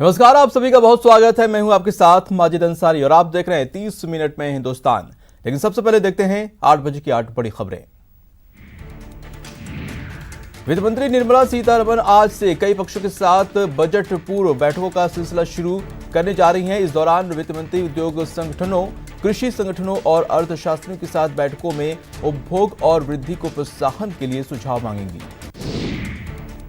नमस्कार, आप सभी का बहुत स्वागत है। मैं हूं आपके साथ माजिद अंसारी और आप देख रहे हैं 30 मिनट में हिंदुस्तान। लेकिन सबसे पहले देखते हैं 8 बजे की 8 बड़ी खबरें। वित्त मंत्री निर्मला सीतारमण आज से कई पक्षों के साथ बजट पूर्व बैठकों का सिलसिला शुरू करने जा रही हैं। इस दौरान वित्त मंत्री उद्योग संगठनों, कृषि संगठनों और अर्थशास्त्रियों के साथ बैठकों में उपभोग और वृद्धि को प्रोत्साहन के लिए सुझाव मांगेंगी।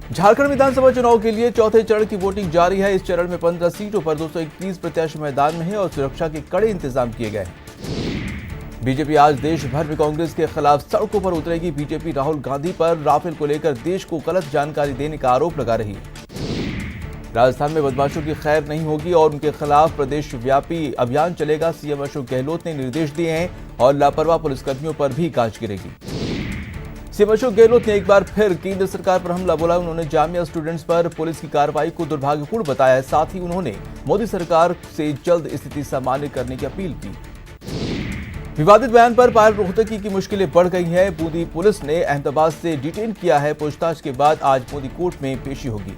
झारखंड विधानसभा चुनाव के लिए चौथे चरण की वोटिंग जारी है। इस चरण में 15 सीटों पर 221 प्रत्याशी मैदान में हैं और सुरक्षा के कड़े इंतजाम किए गए हैं। बीजेपी आज देश भर में कांग्रेस के खिलाफ सड़कों पर उतरेगी। बीजेपी राहुल गांधी पर राफेल को लेकर देश को गलत जानकारी देने का आरोप लगा रही है। राजस्थान में बदमाशों की खैर नहीं होगी और उनके खिलाफ प्रदेश व्यापी अभियान चलेगा। सीएम अशोक गहलोत ने निर्देश दिए हैं और लापरवाह पुलिसकर्मियों पर भी गाज गिरेगी। सीएम अशोक गहलोत ने एक बार फिर केंद्र सरकार पर हमला बोला। उन्होंने जामिया स्टूडेंट्स पर पुलिस की कार्रवाई को दुर्भाग्यपूर्ण बताया। साथ ही उन्होंने मोदी सरकार से जल्द स्थिति सामान्य करने की अपील की। विवादित बयान पर पायल रोहतगी की मुश्किलें बढ़ गई हैं। बूंदी पुलिस ने अहमदाबाद से डिटेन किया है। पूछताछ के बाद आज बूंदी कोर्ट में पेशी होगी।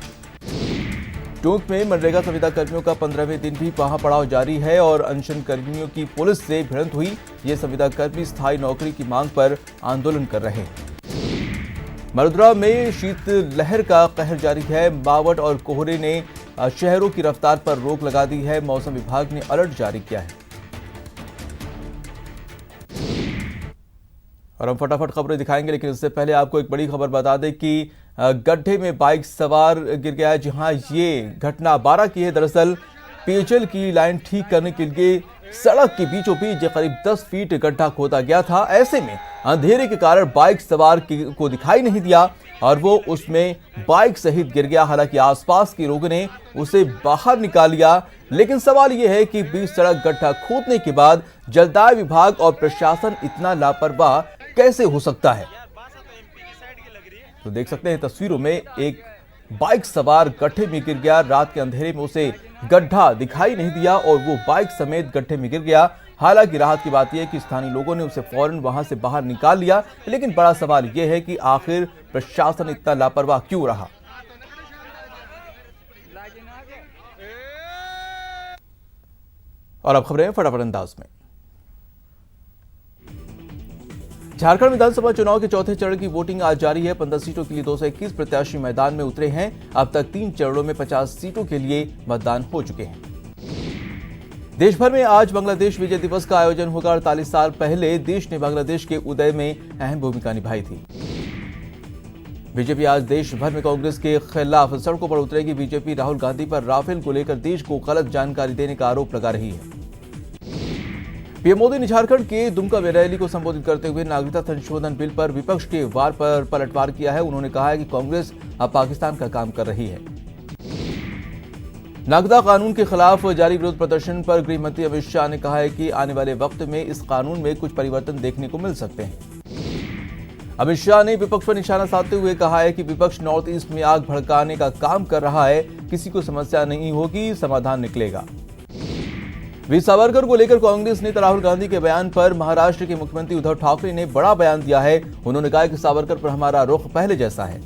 टोंक में मनरेगा संविदा कर्मियों का 15वें दिन भी वहां पड़ाव जारी है और अनशन कर्मियों की पुलिस से भिड़ंत हुई। ये संविदा कर्मी स्थायी नौकरी की मांग पर आंदोलन कर रहे हैं। मरुद्रा में शीतलहर का कहर जारी है। बावट और कोहरे ने शहरों की रफ्तार पर रोक लगा दी है। मौसम विभाग ने अलर्ट जारी किया है। और हम फटाफट खबरें दिखाएंगे, लेकिन इससे पहले आपको एक बड़ी खबर बता दें कि गड्ढे में बाइक सवार गिर गया है। जहां ये घटना 12 की है। दरअसल पेयजल की लाइन ठीक करने के लिए सड़क के बीचों बीच करीब 10 फीट गड्ढा खोदा गया था। ऐसे में अंधेरे के कारण बाइक सवार को दिखाई नहीं दिया और वो उसमें बाइक सहित गिर गया। हालांकि आसपास के लोगों ने उसे बाहर निकाल लिया, लेकिन सवाल यह है कि बीच सड़क गड्ढा खोदने के बाद जलदाय विभाग और प्रशासन इतना लापरवाह कैसे हो सकता है। तो देख सकते हैं तस्वीरों में एक बाइक सवार गड्ढे में गिर गया। रात के अंधेरे में उसे गड्ढा दिखाई नहीं दिया और वो बाइक समेत गड्ढे में गिर गया। हालांकि राहत की बात यह है कि स्थानीय लोगों ने उसे फौरन वहां से बाहर निकाल लिया, लेकिन बड़ा सवाल यह है कि आखिर प्रशासन इतना लापरवाह क्यों रहा। और अब खबरें फटाफट अंदाज में। झारखंड विधानसभा चुनाव के चौथे चरण की वोटिंग आज जारी है। 15 सीटों के लिए 221 प्रत्याशी मैदान में उतरे हैं। अब तक 3 चरणों में 50 सीटों के लिए मतदान हो चुके हैं। देश भर में आज बांग्लादेश विजय दिवस का आयोजन होगा। 48 साल पहले देश ने बांग्लादेश के उदय में अहम भूमिका निभाई थी। बीजेपी आज देश भर में कांग्रेस के खिलाफ सड़कों पर उतरेगी। बीजेपी राहुल गांधी पर राफेल को लेकर देश को गलत जानकारी देने का आरोप लगा रही है। पीएम मोदी ने झारखंड के दुमका में रैली को संबोधित करते हुए नागरिकता संशोधन बिल पर विपक्ष के वार पर पलटवार किया है। उन्होंने कहा है कि कांग्रेस अब पाकिस्तान का काम कर रही है। नागरिकता कानून के खिलाफ जारी विरोध प्रदर्शन पर गृह मंत्री अमित शाह ने कहा है कि आने वाले वक्त में इस कानून में कुछ परिवर्तन देखने को मिल सकते हैं। अमित शाह ने विपक्ष पर निशाना साधते हुए कहा है कि विपक्ष नॉर्थ ईस्ट में आग भड़काने का काम कर रहा है। किसी को समस्या नहीं होगी, समाधान निकलेगा। वीर सावरकर को लेकर कांग्रेस नेता राहुल गांधी के बयान पर महाराष्ट्र के मुख्यमंत्री उद्धव ठाकरे ने बड़ा बयान दिया है। उन्होंने कहा कि सावरकर पर हमारा रुख पहले जैसा है।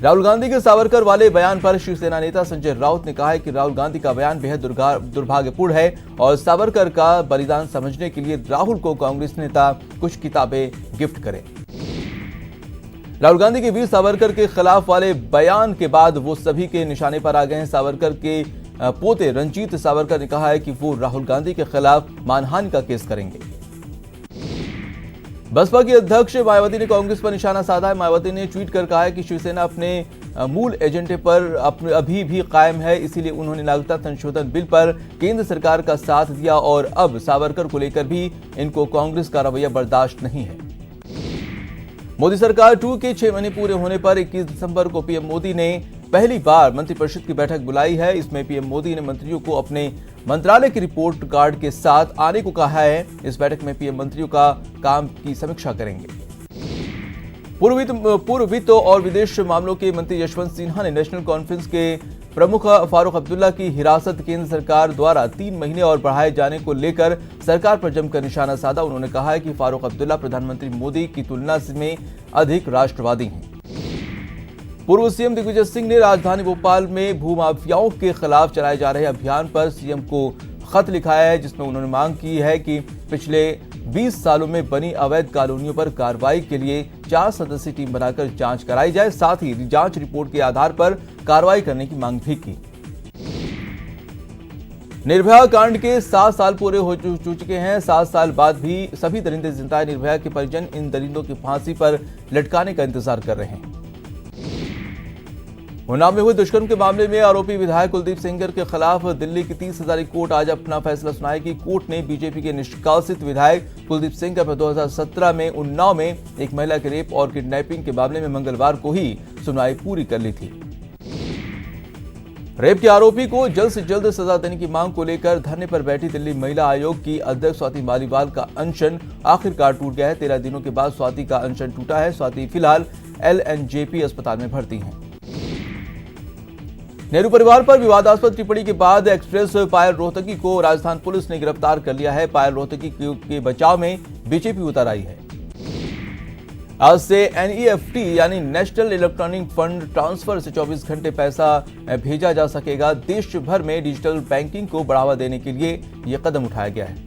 राहुल गांधी के सावरकर वाले बयान पर शिवसेना नेता संजय राउत ने कहा है कि राहुल गांधी का बयान बेहद दुर्भाग्यपूर्ण है और सावरकर का बलिदान समझने के लिए राहुल को कांग्रेस नेता कुछ किताबें गिफ्ट करें। राहुल गांधी के वीर सावरकर के खिलाफ वाले बयान के बाद वो सभी के निशाने पर आ गए हैं। सावरकर के पोते रंजीत सावरकर ने कहा है कि वो राहुल गांधी के खिलाफ मानहानि का केस करेंगे। बसपा की अध्यक्ष मायावती ने कांग्रेस पर निशाना साधा है। मायावती ने ट्वीट कर कहा है कि शिवसेना अपने मूल एजेंडे पर अभी भी कायम है, इसीलिए उन्होंने नागरिकता संशोधन बिल पर केंद्र सरकार का साथ दिया और अब सावरकर को लेकर भी इनको कांग्रेस का रवैया बर्दाश्त नहीं है। मोदी सरकार 2 के 6 महीने पूरे होने पर 21 दिसंबर को पीएम मोदी ने पहली बार मंत्रिपरिषद की बैठक बुलाई है। इसमें पीएम मोदी ने मंत्रियों को अपने मंत्रालय की रिपोर्ट कार्ड के साथ आने को कहा है। इस बैठक में पीएम मंत्रियों का काम की समीक्षा करेंगे। पूर्व वित्त और विदेश मामलों के मंत्री यशवंत सिन्हा ने नेशनल कॉन्फ्रेंस के प्रमुख फारूक अब्दुल्ला की हिरासत केंद्र सरकार द्वारा 3 महीने और बढ़ाए जाने को लेकर सरकार पर जमकर निशाना साधा। उन्होंने कहा है कि फारूक अब्दुल्ला प्रधानमंत्री मोदी की तुलना में अधिक राष्ट्रवादी हैं। पूर्व सीएम दिग्विजय सिंह ने राजधानी भोपाल में भूमाफियाओं के खिलाफ चलाए जा रहे अभियान पर सीएम को खत लिखाया है, जिसमें उन्होंने मांग की है कि पिछले 20 सालों में बनी अवैध कॉलोनियों पर कार्रवाई के लिए 4 सदस्यीय टीम बनाकर जांच कराई जाए। साथ ही जांच रिपोर्ट के आधार पर कार्रवाई करने की मांग भी की। निर्भया कांड के 7 साल पूरे हो चुके हैं। 7 साल बाद भी सभी दरिंदे जिंदा निर्भया के परिजन इन दरिंदों की फांसी पर लटकाने का इंतजार कर रहे हैं। उन्नाव में हुए दुष्कर्म के मामले में आरोपी विधायक कुलदीप सेंगर के खिलाफ दिल्ली की 30 हजारी कोर्ट आज अपना फैसला सुनाएगी। कोर्ट ने बीजेपी के निष्कासित विधायक कुलदीप सेंगर पर 2017 में उन्नाव में एक महिला के रेप और किडनैपिंग के मामले में मंगलवार को ही सुनवाई पूरी कर ली थी। रेप के आरोपी को जल्द से जल्द सजा देने की मांग को लेकर धरने पर बैठी दिल्ली महिला आयोग की अध्यक्ष स्वाति मालीवाल का अनशन आखिरकार टूट गया है। 13 दिनों के बाद स्वाति का अनशन टूटा है। स्वाति फिलहाल LNJP अस्पताल में भर्ती हैं। नेहरू परिवार पर विवादास्पद टिप्पणी के बाद एक्ट्रेस पायल रोहतगी को राजस्थान पुलिस ने गिरफ्तार कर लिया है। पायल रोहतगी के बचाव में बीजेपी उतर आई है। आज से NEFT यानी नेशनल इलेक्ट्रॉनिक फंड ट्रांसफर से 24 घंटे पैसा भेजा जा सकेगा। देश भर में डिजिटल बैंकिंग को बढ़ावा देने के लिए यह कदम उठाया गया है।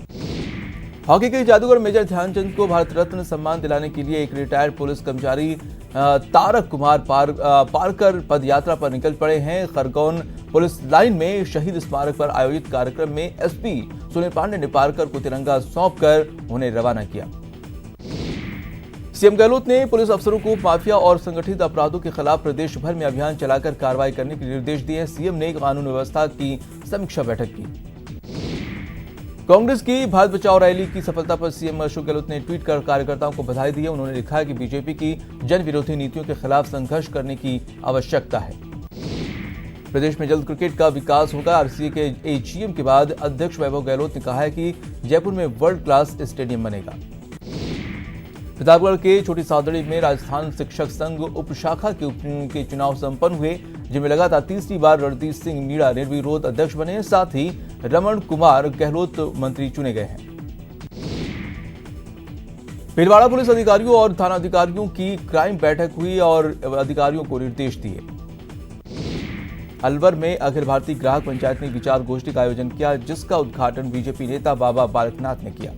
हॉकी के जादूगर मेजर ध्यानचंद को भारत रत्न सम्मान दिलाने के लिए एक रिटायर्ड पुलिस कर्मचारी तारक कुमार पारकर पद यात्रा पर निकल पड़े हैं। खरगोन पुलिस लाइन में शहीद स्मारक पर आयोजित कार्यक्रम में SP सुनील पांडे ने पारकर को तिरंगा सौंपकर उन्हें रवाना किया। सीएम गहलोत ने पुलिस अफसरों को माफिया और संगठित अपराधों के खिलाफ प्रदेश भर में अभियान चलाकर कार्रवाई करने के निर्देश दिए। सीएम ने कानून व्यवस्था की समीक्षा बैठक की। कांग्रेस की भारत बचाओ रैली की सफलता पर सीएम अशोक गहलोत ने ट्वीट कर कार्यकर्ताओं को बधाई दी है। उन्होंने लिखा है कि बीजेपी की जन विरोधी नीतियों के खिलाफ संघर्ष करने की आवश्यकता है। प्रदेश में जल्द क्रिकेट का विकास होगा। RCA के AGM के बाद अध्यक्ष वैभव गहलोत ने कहा है कि जयपुर में वर्ल्ड क्लास स्टेडियम बनेगा। प्रतापगढ़ के छोटी सादड़ी में राजस्थान शिक्षक संघ उपशाखा के चुनाव संपन्न हुए, जिनमें लगातार तीसरी बार रणदीप सिंह मीणा निर्विरोध अध्यक्ष बने। साथ ही रमन कुमार गहलोत मंत्री चुने गए हैं। भीलवाड़ा पुलिस अधिकारियों और थानाधिकारियों की क्राइम बैठक हुई और अधिकारियों को निर्देश दिए। अलवर में अखिल भारतीय ग्राहक पंचायत ने विचार गोष्ठी का आयोजन किया, जिसका उद्घाटन बीजेपी नेता बाबा बालकनाथ ने किया।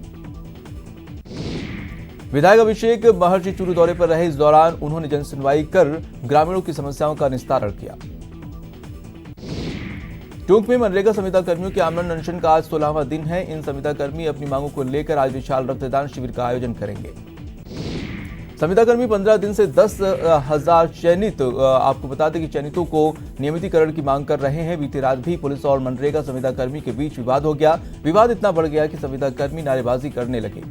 विधायक अभिषेक महर्षि चूरू दौरे पर रहे। इस दौरान उन्होंने जनसुनवाई कर ग्रामीणों की समस्याओं का निस्तारण किया। टोंक में मनरेगा संविदा कर्मियों के आमरण अनशन का आज 16वां दिन है। इन संविदा कर्मी अपनी मांगों को लेकर आज विशाल रक्तदान शिविर का आयोजन करेंगे। संविदा कर्मी 15 दिन से 10,000 चयनित, आपको बता दें कि चयनितों को नियमितीकरण की मांग कर रहे हैं। बीती रात भी पुलिस और मनरेगा संविदा कर्मी के बीच विवाद हो गया। विवाद इतना बढ़ गया कि संविदा कर्मी नारेबाजी करने लगे।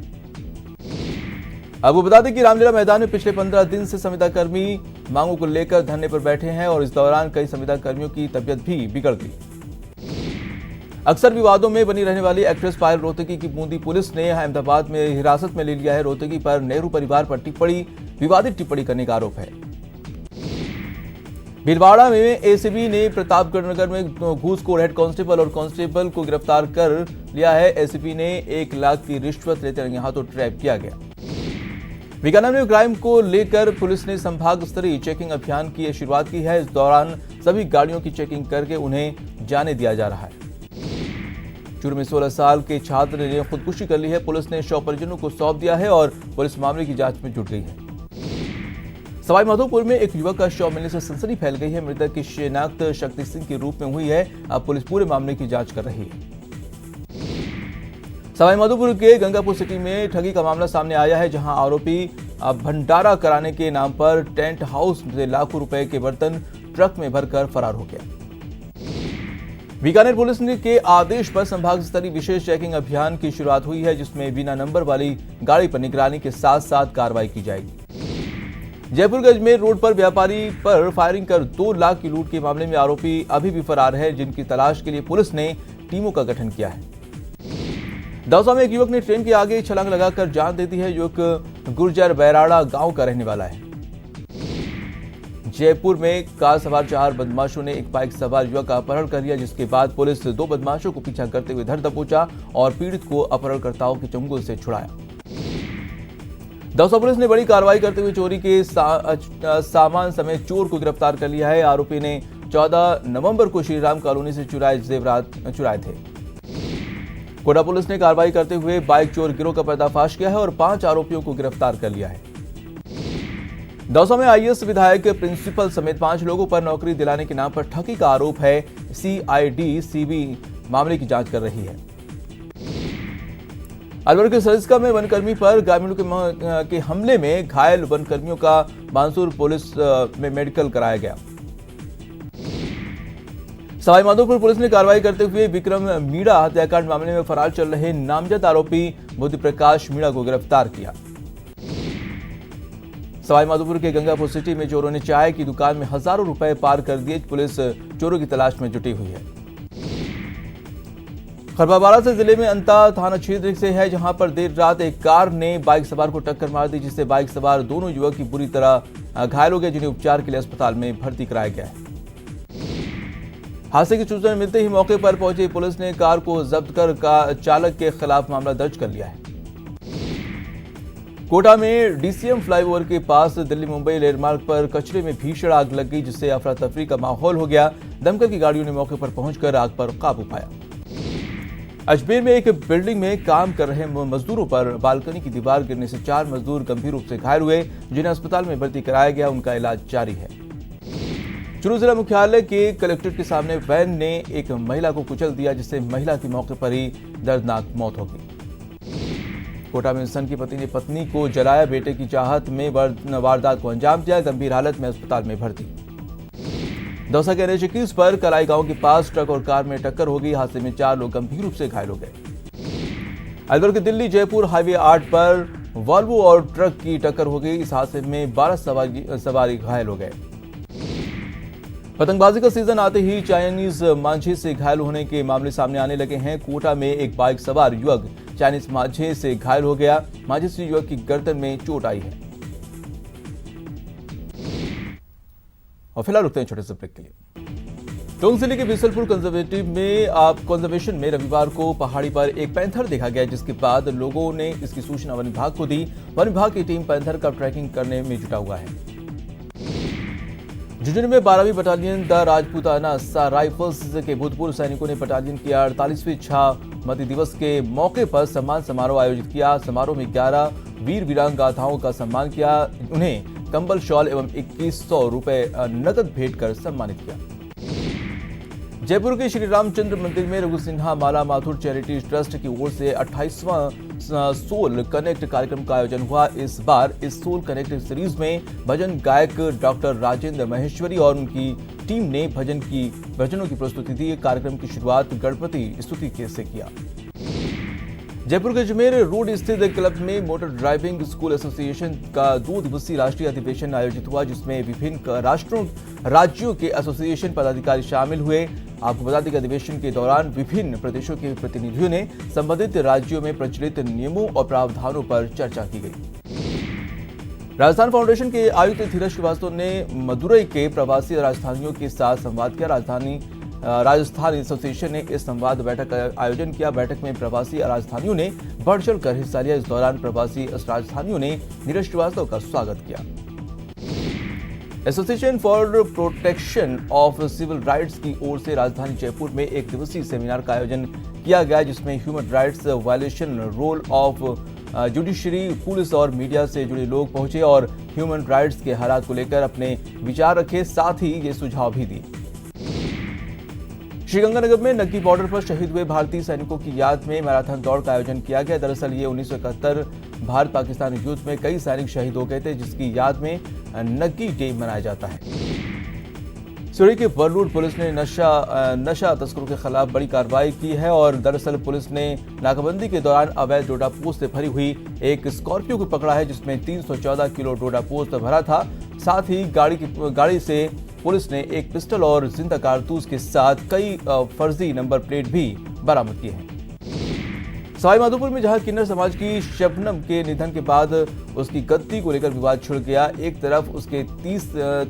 आपको बता दें कि रामलीला मैदान में पिछले 15 दिन से संविदा कर्मी मांगों को लेकर धरने पर बैठे हैं और इस दौरान कई संविदा कर्मियों की तबीयत भी बिगड़ गई। अक्सर विवादों में बनी रहने वाली एक्ट्रेस पायल रोहतगी की बूंदी पुलिस ने अहमदाबाद में हिरासत में ले लिया है। रोहतगी पर नेहरू परिवार पर विवादित टिप्पणी करने का आरोप है। भीलवाड़ा में ACB ने प्रतापगढ़ नगर में घूसखोर हेड कांस्टेबल और कांस्टेबल को गिरफ्तार कर लिया है। ACB ने 1 लाख की रिश्वत लेते रंगे हाथों ट्रैप किया गया। बीकानेर में क्राइम को लेकर पुलिस ने संभाग स्तरीय चेकिंग अभियान की शुरुआत की है। इस दौरान सभी गाड़ियों की चेकिंग करके उन्हें जाने दिया जा रहा है। चूरू में 16 साल के छात्र ने खुदकुशी कर ली है। पुलिस ने शव परिजनों को सौंप दिया है और पुलिस मामले की जांच में जुट गई है। सवाई माधोपुर में एक युवक का शव मिलने से सनसनी फैल गई है। मृतक की शिनाख्त शक्ति सिंह के रूप में हुई है। अब पुलिस पूरे मामले की जांच कर रही है। सवाई माधोपुर के गंगापुर सिटी में ठगी का मामला सामने आया है, जहां आरोपी भंडारा कराने के नाम पर टेंट हाउस से लाखों रुपए के बर्तन ट्रक में भरकर फरार हो गया। बीकानेर पुलिस के आदेश पर संभाग स्तरीय विशेष चेकिंग अभियान की शुरुआत हुई है, जिसमें बिना नंबर वाली गाड़ी पर निगरानी के साथ साथ कार्रवाई की जाएगी। जयपुर के अजमेर रोड पर व्यापारी पर फायरिंग कर 2 लाख की लूट के मामले में आरोपी अभी भी फरार है, जिनकी तलाश के लिए पुलिस ने टीमों का गठन किया है। दौसा में एक युवक ने ट्रेन के आगे छलांग लगाकर जान दे दी है। युवक गुर्जर बैराड़ा गांव का रहने वाला है। जयपुर में कार सवार 4 बदमाशों ने एक बाइक सवार युवक का अपहरण कर लिया, जिसके बाद पुलिस 2 बदमाशों को पीछा करते हुए धर दबोचा और पीड़ित को अपहरणकर्ताओं के चंगुल से छुड़ाया। दौसा पुलिस ने बड़ी कार्रवाई करते हुए चोरी के सामान समेत चोर को गिरफ्तार कर लिया है। आरोपी ने 14 नवंबर को श्रीराम कॉलोनी से चुराए जेवरात चुराए थे। कोटा पुलिस ने कार्रवाई करते हुए बाइक चोर गिरोह का पर्दाफाश किया है और 5 आरोपियों को गिरफ्तार कर लिया है। दौसा में आईएएस विधायक प्रिंसिपल समेत 5 लोगों पर नौकरी दिलाने के नाम पर ठगी का आरोप है। सीआईडी सीबी मामले की जांच कर रही है। अलवर के सरिस्का में वनकर्मी पर ग्रामीणों के हमले में घायल वनकर्मियों का बांसुर पुलिस में मेडिकल कराया गया। सवाईमाधोपुर पुलिस ने कार्रवाई करते हुए विक्रम मीणा हत्याकांड मामले में फरार चल रहे नामजद आरोपी बुद्धि प्रकाश मीणा को गिरफ्तार किया। सवाईमाधोपुर के गंगापुर सिटी में चोरों ने चाय की दुकान में हजारों रुपए पार कर दिए। पुलिस चोरों की तलाश में जुटी हुई है। खरबाबारा से जिले में अंता थाना क्षेत्र से है, जहां पर देर रात एक कार ने बाइक सवार को टक्कर मार दी, जिससे बाइक सवार दोनों युवक की बुरी तरह घायल हो गए, जिन्हें उपचार के लिए अस्पताल में भर्ती कराया गया है। हादसे की सूचना मिलते ही मौके पर पहुंची पुलिस ने कार को जब्त कर चालक के खिलाफ मामला दर्ज कर लिया है। कोटा में डीसीएम फ्लाईओवर के पास दिल्ली मुंबई रेलमार्ग पर कचरे में भीषण आग लग गई, जिससे अफरा तफरी का माहौल हो गया। दमकल की गाड़ियों ने मौके पर पहुंचकर आग पर काबू पाया। अजमेर में एक बिल्डिंग में काम कर रहे मजदूरों पर बालकनी की दीवार गिरने से 4 मजदूर गंभीर रूप से घायल हुए, जिन्हें अस्पताल में भर्ती कराया गया। उनका इलाज जारी है। चुरू जिला मुख्यालय के कलेक्ट्रेट के सामने वैन ने एक महिला को कुचल दिया, जिससे महिला की मौके पर ही दर्दनाक मौत हो गई। कोटा में इंसान की पति ने पत्नी को जलाया, बेटे की चाहत में वारदात को अंजाम दिया, गंभीर हालत में अस्पताल में भर्ती। दौसा के NH 21 पर कलाई गांव के पास ट्रक और कार में टक्कर हो गई। हादसे में 4 लोग गंभीर रूप से घायल हो गए। अलवर के दिल्ली जयपुर हाईवे 8 पर वॉल्वो और ट्रक की टक्कर हो गई। इस हादसे में 12 सवारी घायल हो गए। पतंगबाजी का सीजन आते ही चाइनीज मांझे से घायल होने के मामले सामने आने लगे हैं। कोटा में एक बाइक सवार युवक चाइनीज मांझे से घायल हो गया। मांझे से युवक की गर्दन में चोट आई है। और फिलहाल रुकते हैं छोटे से ब्रेक के लिए। टोंक जिले के बिसलपुर कंजर्वेशन में रविवार को पहाड़ी पर एक पैंथर देखा गया, जिसके बाद लोगों ने इसकी सूचना वन विभाग को दी। वन विभाग की टीम पैंथर का ट्रैकिंग करने में जुटा हुआ है। झुंझुनू में 12वीं बटालियन द राजपूताना राइफल्स के भूतपूर्व सैनिकों ने बटालियन की 48वीं छामती दिवस के मौके पर सम्मान समारोह आयोजित किया। समारोह में 11 वीर वीरांग गाथाओं का सम्मान किया। उन्हें कंबल, शॉल एवं 2100 रुपए नकद भेंट कर सम्मानित किया। जयपुर के श्री रामचंद्र मंदिर में रघु सिन्हा माला माथुर चैरिटी ट्रस्ट की ओर से 28वां सोल कनेक्ट कार्यक्रम का आयोजन हुआ। इस बार इस सोल कनेक्ट सीरीज में भजन गायक डॉक्टर राजेंद्र महेश्वरी और उनकी टीम ने भजनों की प्रस्तुति दी। कार्यक्रम की शुरुआत गणपति स्तुति से किया। जयपुर के अजमेर रोड स्थित क्लब में मोटर ड्राइविंग स्कूल एसोसिएशन का 2 दिवसीय राष्ट्रीय अधिवेशन आयोजित हुआ, जिसमें विभिन्न राज्यों के एसोसिएशन पदाधिकारी शामिल हुए। आपको बता दें कि अधिवेशन के दौरान विभिन्न प्रदेशों के प्रतिनिधियों ने संबंधित राज्यों में प्रचलित नियमों और प्रावधानों पर चर्चा की गई। राजस्थान फाउंडेशन के आयुक्त धीरज श्रीवास्तव ने मदुरई के प्रवासी राजस्थानियों के साथ संवाद किया। राजस्थान एसोसिएशन ने इस संवाद बैठक का आयोजन किया। बैठक में प्रवासी राजस्थानियों ने बढ़ चढ़कर हिस्सा लिया। इस दौरान प्रवासी राजस्थानियों ने धीरज श्रीवास्तव का स्वागत किया। Association for protection of civil rights की ओर से राजधानी जयपुर में 1 दिवसीय सेमिनार का आयोजन किया गया, जिसमें human rights violation, role of judiciary, police और मीडिया से जुड़े लोग पहुंचे और ह्यूमन राइट्स के हालात को लेकर अपने विचार रखे, साथ ही ये सुझाव भी दिए। श्रीगंगानगर में नग्गी बॉर्डर पर शहीद हुए भारतीय सैनिकों की याद में मैराथन दौड़ का आयोजन किया गया। दरअसल ये 1971 भारत पाकिस्तान युद्ध में कई सैनिक शहीद हो गए थे, जिसकी याद में नग्गी डे मनाया जाता है। सूरी के बरलूर पुलिस ने नशा तस्करों के खिलाफ बड़ी कार्रवाई की है और दरअसल पुलिस ने नाकाबंदी के दौरान अवैध डोडा पोस्त से भरी हुई एक स्कॉर्पियो को पकड़ा है, जिसमें 314 किलो डोडा पोस्त भरा था। साथ ही गाड़ी से पुलिस ने एक पिस्टल और जिंदा कारतूस के साथ कई फर्जी नंबर प्लेट भी बरामद किए हैं। सवाईमाधोपुर में जहां किन्नर समाज की शबनम के निधन के बाद उसकी गद्दी को लेकर विवाद छिड़ गया, एक तरफ उसके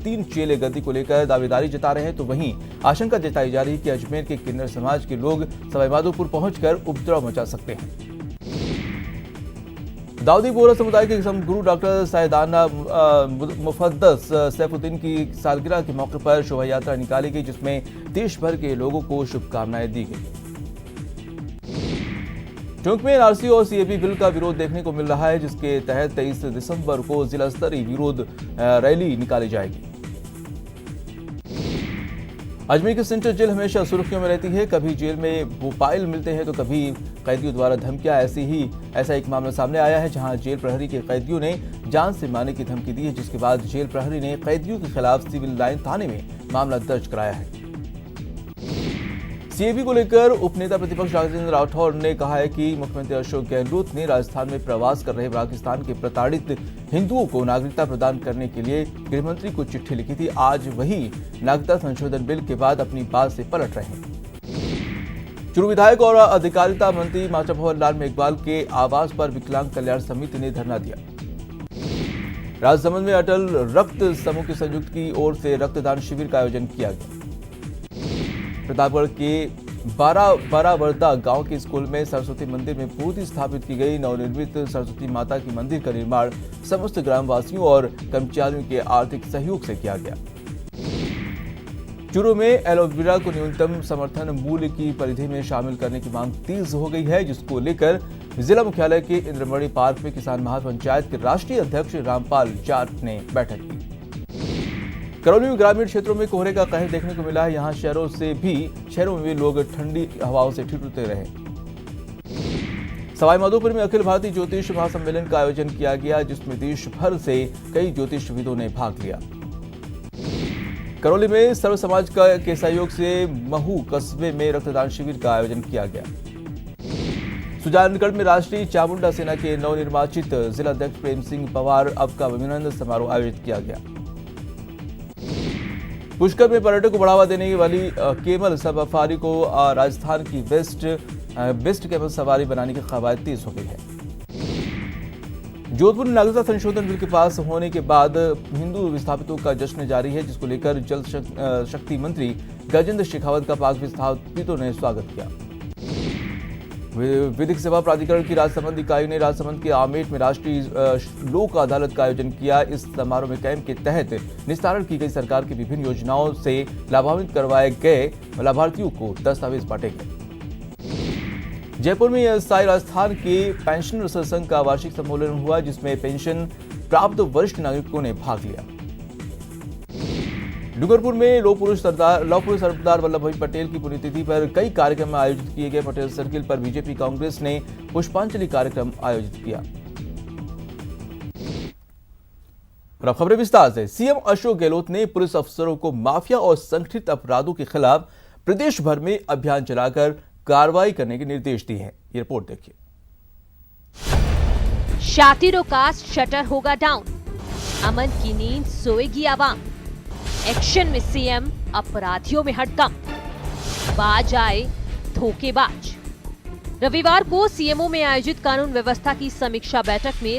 3 चेले गद्दी को लेकर दावेदारी जता रहे हैं, तो वहीं आशंका जताई जा रही है कि अजमेर के किन्नर समाज के लोग सवाईमाधोपुर पहुंचकर उपद्रव मचा सकते हैं। दाऊदी बोहरा समुदाय के गुरु डॉक्टर सैयदाना मुफद्दस सैफुद्दीन की सालगिरह के मौके पर शोभा यात्रा निकाली गई, जिसमें देश भर के लोगों को शुभकामनाएं दी गई। टोंक में एनआरसी और सीएबी बिल का विरोध देखने को मिल रहा है, जिसके तहत 23 दिसंबर को जिला स्तरीय विरोध रैली निकाली जाएगी। अजमेर की सेंट्रल जेल हमेशा सुर्खियों में रहती है। कभी जेल में मोबाइल मिलते हैं तो कभी कैदियों द्वारा धमकियां। ऐसा एक मामला सामने आया है, जहां जेल प्रहरी के कैदियों ने जान से मारने की धमकी दी है, जिसके बाद जेल प्रहरी ने कैदियों के खिलाफ सिविल लाइन थाने में मामला दर्ज कराया है। सीएबी को लेकर उपनेता प्रतिपक्ष राजेंद्र राठौर ने कहा है कि मुख्यमंत्री अशोक गहलोत ने राजस्थान में प्रवास कर रहे पाकिस्तान के प्रताड़ित हिंदुओं को नागरिकता प्रदान करने के लिए गृहमंत्री को चिट्ठी लिखी थी। आज वही नागरिकता संशोधन बिल के बाद अपनी बात से पलट रहे हैं। चुरू विधायक और अधिकारिता मंत्री माचा भवन लाल मेघवाल के आवास पर विकलांग कल्याण समिति ने धरना दिया। राजसमंद में अटल रक्त समूह के संयुक्त की ओर से रक्तदान शिविर का आयोजन किया गया। प्रतापगढ़ के बारावरदा गांव के स्कूल में सरस्वती मंदिर में मूर्ति स्थापित की गई। नवनिर्मित सरस्वती माता के मंदिर का निर्माण समस्त ग्रामवासियों और कर्मचारियों के आर्थिक सहयोग से किया गया। चूरू में एलोवेरा को न्यूनतम समर्थन मूल्य की परिधि में शामिल करने की मांग तेज हो गई है, जिसको लेकर जिला मुख्यालय के इंद्रमणि पार्क में किसान महापंचायत के राष्ट्रीय अध्यक्ष रामपाल जाट ने बैठक की। करौली में ग्रामीण क्षेत्रों में कोहरे का कहर देखने को मिला है। यहाँ शहरों में भी लोग ठंडी हवाओं से ठिठुरते रहे। सवाईमाधोपुर में अखिल भारतीय ज्योतिष महासम्मेलन का आयोजन किया गया, जिसमें देश भर से कई ज्योतिषविदों ने भाग लिया। करौली में सर्व समाज के सहयोग से महू कस्बे में रक्तदान शिविर का आयोजन किया गया। सुजानगढ़ में राष्ट्रीय चामुंडा सेना के नवनिर्वाचित जिलाध्यक्ष प्रेम सिंह पवार अब का अभिनंदन समारोह आयोजित किया गया। पुष्कर में पर्यटक को बढ़ावा देने वाली केमल सफारी को राजस्थान की बेस्ट केमल सवारी बनाने की कवायद तेज हो गई है। जोधपुर में नागरिकता संशोधन बिल के पास होने के बाद हिंदू विस्थापितों का जश्न जारी है, जिसको लेकर जल शक्ति मंत्री गजेंद्र शेखावत का पाक विस्थापितों ने स्वागत किया। विधिक सेवा प्राधिकरण की राजसमंद इकाई ने राजसमंद के आमेट में राष्ट्रीय लोक अदालत का आयोजन किया। इस समारोह में कैंप के तहत निस्तारण की गई सरकार की विभिन्न योजनाओं से लाभान्वित करवाए गए लाभार्थियों को दस्तावेज बांटे गए। जयपुर में ईएसआई राजस्थान के पेंशनर्स संघ का वार्षिक सम्मेलन हुआ, जिसमें पेंशन प्राप्त वरिष्ठ नागरिकों ने भाग लिया। डूंगरपुर में लौह पुरुष सरदार वल्लभ भाई पटेल की पुण्यतिथि पर कई कार्यक्रम आयोजित किए गए। पटेल सर्किल पर बीजेपी कांग्रेस ने पुष्पांजलि कार्यक्रम आयोजित किया। और अब खबरें विस्तार से। सीएम अशोक गहलोत ने पुलिस अफसरों को माफिया और संगठित अपराधों के खिलाफ प्रदेश भर में अभियान चलाकर कार्रवाई करने के निर्देश दिए हैं। ये रिपोर्ट देखिए। शातिरों का शटर होगा डाउन, अमन की नींद सोएगी आवाम। एक्शन में सीएम अपराधियों में हड़कंप, बाज आए धोखेबाज। रविवार को सीएमओ में आयोजित कानून व्यवस्था की समीक्षा बैठक में